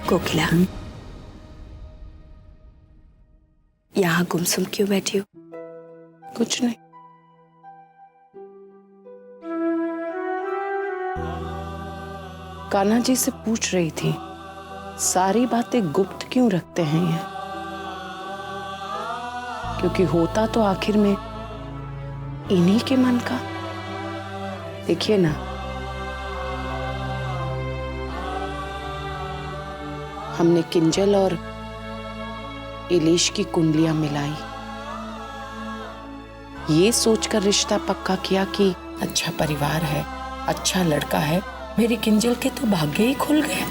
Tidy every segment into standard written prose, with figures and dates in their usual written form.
कोकिला, यहाँ गुमसुम क्यों बैठी हो? कुछ नहीं। कान्हा जी से पूछ रही थी, सारी बातें गुप्त क्यों रखते हैं ये? क्योंकि होता तो आखिर में इन्हीं के मन का। देखिए ना, हमने किंजल और इलीश की कुंडलियां मिलाई, ये सोचकर रिश्ता पक्का किया कि अच्छा परिवार है, अच्छा लड़का है, मेरी किंजल के तो भाग्य ही खुल गए।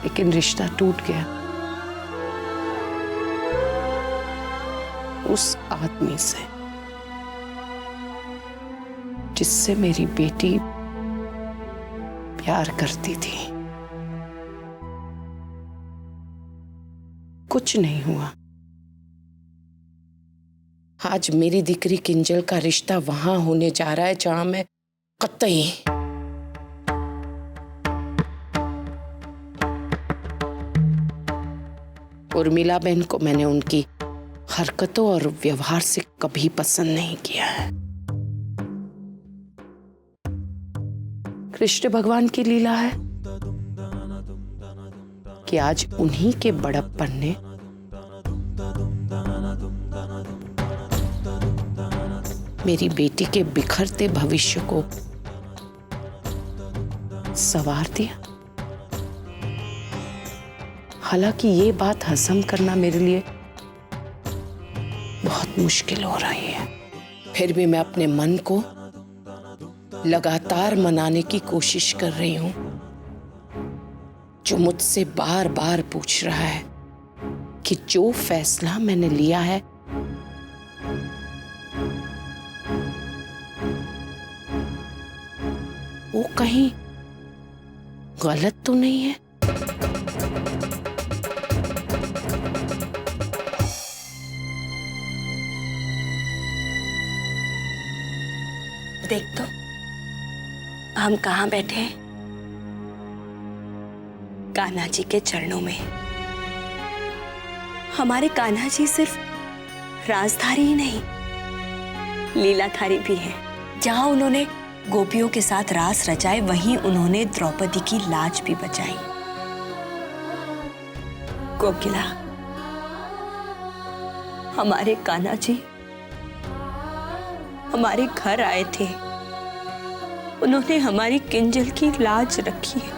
लेकिन रिश्ता टूट गया उस आदमी से जिससे मेरी बेटी प्यार करती थी। कुछ नहीं हुआ। आज मेरी दिकरी किंजल का रिश्ता वहां होने जा रहा है जहां मैं कतई उर्मिला बहन को मैंने उनकी हरकतों और व्यवहार से कभी पसंद नहीं किया है। कृष्ण भगवान की लीला है कि आज उन्हीं के बड़प्पन ने मेरी बेटी के बिखरते भविष्य को संवार दिया। हालांकि ये बात हजम करना मेरे लिए बहुत मुश्किल हो रही है, फिर भी मैं अपने मन को लगातार मनाने की कोशिश कर रही हूं, जो मुझसे बार बार पूछ रहा है कि जो फैसला मैंने लिया है वो कहीं गलत तो नहीं है। देख तो, हम कहाँ बैठे हैं? कान्हा जी के चरणों में। हमारे कान्हा जी सिर्फ राजधारी ही नहीं, लीलाधारी भी हैं। जहां उन्होंने गोपियों के साथ रास रचाए, वहीं उन्होंने द्रौपदी की लाज भी बचाई। कोकिला, हमारे कान्हा जी हमारे घर आए थे, उन्होंने हमारी किंजल की लाज रखी है।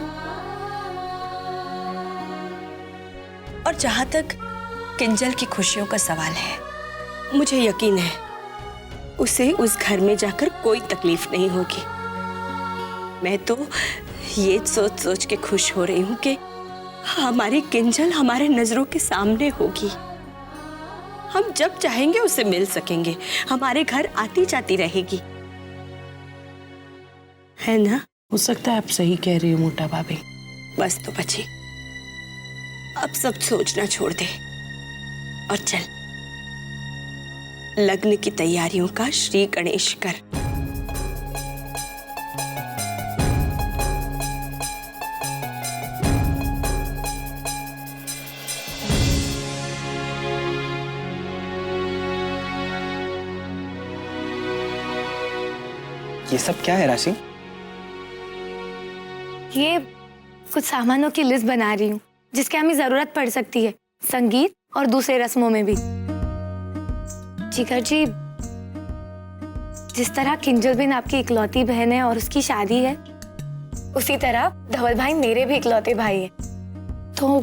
और जहां तक किंजल की खुशियों का सवाल है, मुझे यकीन है उसे उस घर में जाकर कोई तकलीफ नहीं होगी। मैं तो ये सोच सोच के खुश हो रही हूं कि हमारी किंजल हमारे नजरों के सामने होगी। हम जब चाहेंगे उससे मिल सकेंगे, हमारे घर आती जाती रहेगी, है ना? हो सकता है आप सही कह रही हो मोटा भाभी। बस तो बची, अब सब सोचना छोड़ दे और चल लग्न की तैयारियों का श्री गणेश कर। ये सब क्या है राशि? ये कुछ सामानों की लिस्ट बना रही हूँ जिसकी हमें जरूरत पड़ सकती है, संगीत और दूसरे रस्मों में भी। जिगर जी, जिस तरह किंजल बिन आपकी इकलौती बहन है और उसकी शादी है, उसी तरह धवल भाई मेरे भी इकलौते भाई हैं। तो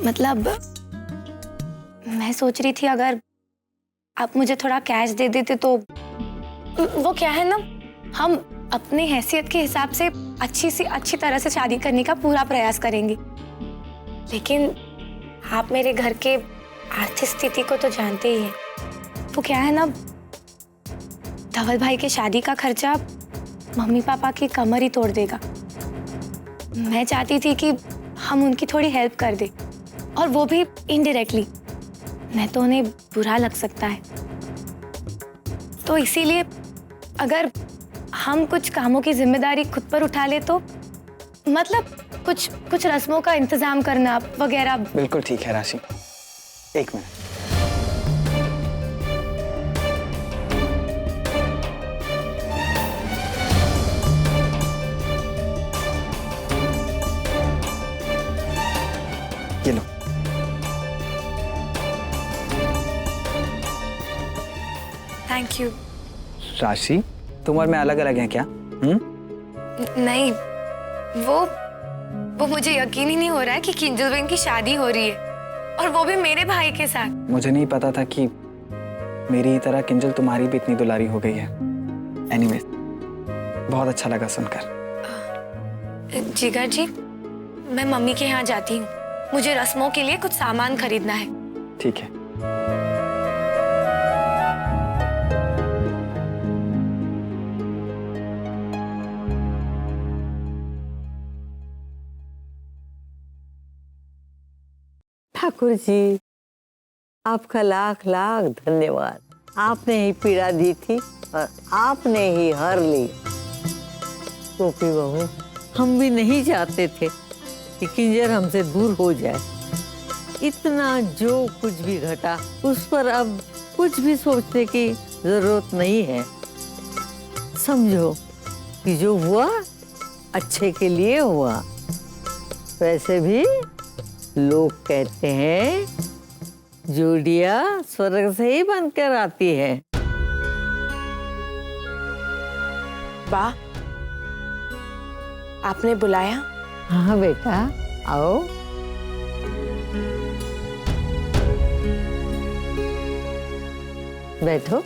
मतलब मैं सोच रही थी अगर आप मुझे थोड़ा कैश दे देते तो, वो क्या है ना, हम अपनी हैसियत के हिसाब से अच्छी तरह से शादी करने का पूरा प्रयास करेंगे। लेकिन आप मेरे घर के आर्थिक स्थिति को तो जानते ही हैं। वो क्या है ना, धवल भाई के शादी का खर्चा मम्मी पापा की कमर ही तोड़ देगा। मैं चाहती थी कि हम उनकी थोड़ी हेल्प कर दे, और वो भी इनडायरेक्टली, नहीं तो उन्हें बुरा लग सकता है। तो इसीलिए अगर हम कुछ कामों की जिम्मेदारी खुद पर उठा ले तो, मतलब कुछ रस्मों का इंतजाम करना वगैरह। बिल्कुल ठीक है राशि, एक मिनट। ये लो। Thank you. राशि, तुम और मैं अलग अलग हैं क्या? नहीं, वो मुझे यकीन ही नहीं हो रहा है कि किंजल बहन की शादी हो रही है, और वो भी मेरे भाई के साथ। मुझे नहीं पता था कि मेरी ही तरह किंजल तुम्हारी भी इतनी दुलारी हो गई है। एनीवेज, बहुत अच्छा लगा सुनकर। जिगर जी, मैं मम्मी के यहाँ जाती हूँ, मुझे रस्मों के लिए कुछ सामान खरीदना है। ठीक है। ठाकुर जी, आपका लाख लाख धन्यवाद। आपने ही पीड़ा दी थी और आपने ही हर ली। गोपी बहू, हम भी नहीं चाहते थे कि किंजर हमसे दूर हो जाए। इतना जो कुछ भी घटा उस पर अब कुछ भी सोचने की जरूरत नहीं है। समझो कि जो हुआ अच्छे के लिए हुआ। वैसे भी लोग कहते हैं जोड़ियां स्वर्ग से ही बनकर आती है। बा, आपने बुलाया? हाँ बेटा, आओ। बैठो।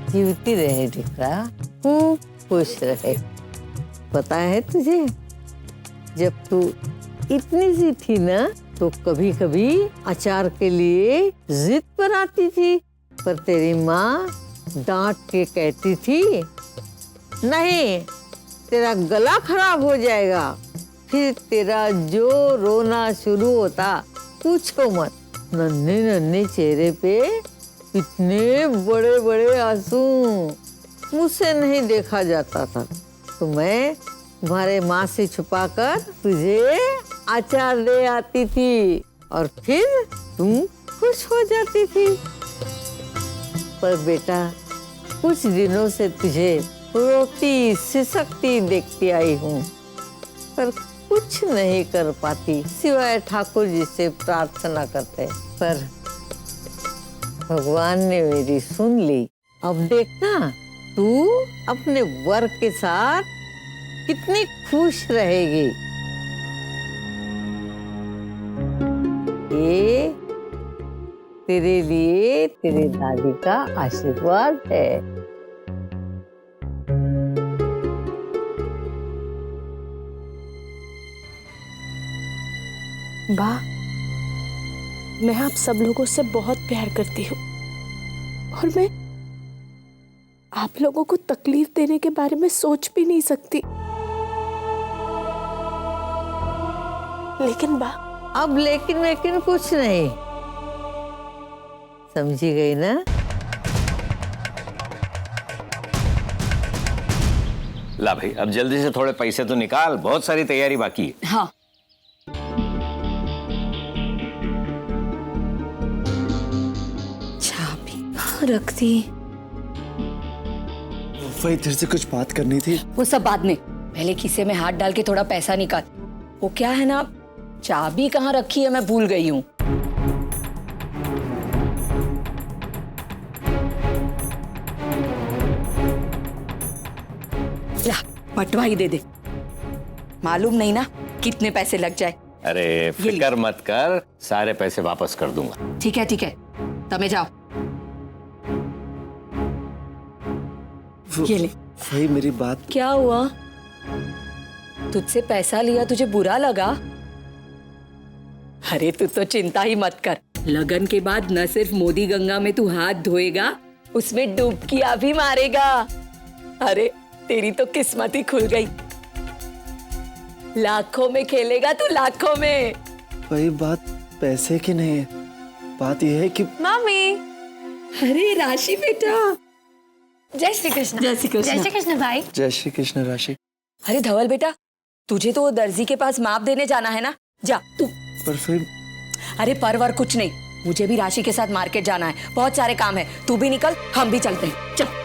जीवती रहे टिकरा, खूब खुश रहे। पता है तुझे, जब तू इतनी सी थी ना तो कभी कभी अचार के लिए जिद पर आती थी, पर तेरी माँ डांट के कहती थी नहीं, तेरा गला खराब हो जाएगा। फिर तेरा जो रोना शुरू होता पूछो मत। नन्हे नन्हे चेहरे पे इतने बड़े बड़े आंसू मुझसे नहीं देखा जाता था, तो मैं तुम्हारे माँ से छुपाकर तुझे अचार दे आती थी और फिर तुम खुश हो जाती थी। पर बेटा, कुछ दिनों से तुझे रोती सिसकती देखती आई हूँ, पर कुछ नहीं कर पाती सिवाय ठाकुर जी से प्रार्थना करते। पर भगवान ने मेरी सुन ली। अब देखना तू अपने वर के साथ कितनी खुश रहेगी। ये तेरे लिए तेरी दादी का आशीर्वाद है। बा, मैं आप सब लोगों से बहुत प्यार करती हूँ और मैं आप लोगों को तकलीफ देने के बारे में सोच भी नहीं सकती। लेकिन बा, अब लेकिन कुछ नहीं, समझी गई ना? ला भाई, अब जल्दी से थोड़े पैसे तो निकाल, बहुत सारी तैयारी बाकी है। हाँ, रख दी। वही तेरे से कुछ बात करनी थी। वो सब बाद में, पहले खीसे में हाथ डाल के थोड़ा पैसा निकाल। वो क्या है ना, चाबी कहाँ रखी है मैं भूल गई हूँ। ला, बटवा ही दे दे, मालूम नहीं ना कितने पैसे लग जाए। अरे फिक्र मत कर, सारे पैसे वापस कर दूंगा। ठीक है तमे जाओ। ये ले। वही मेरी बात। क्या हुआ, तुझसे पैसा लिया, तुझे बुरा लगा? अरे तू तो चिंता ही मत कर, लगन के बाद न सिर्फ मोदी गंगा में तू हाथ धोएगा, उसमें डुबकियां भी मारेगा। अरे तेरी तो किस्मत ही खुल गई। लाखों में खेलेगा तू, लाखों में। वही बात पैसे की नहीं है, बात यह है कि मम्मी। अरे राशि बेटा, जय श्री कृष्ण। जय श्री कृष्ण। जय श्री कृष्ण भाई। जय श्री कृष्ण राशि। अरे धवल बेटा, तुझे तो वो दर्जी के पास माप देने जाना है ना, जा तू। पर फिर अरे परवर कुछ नहीं, मुझे भी राशि के साथ मार्केट जाना है, बहुत सारे काम है। तू भी निकल, हम भी चलते हैं, चल।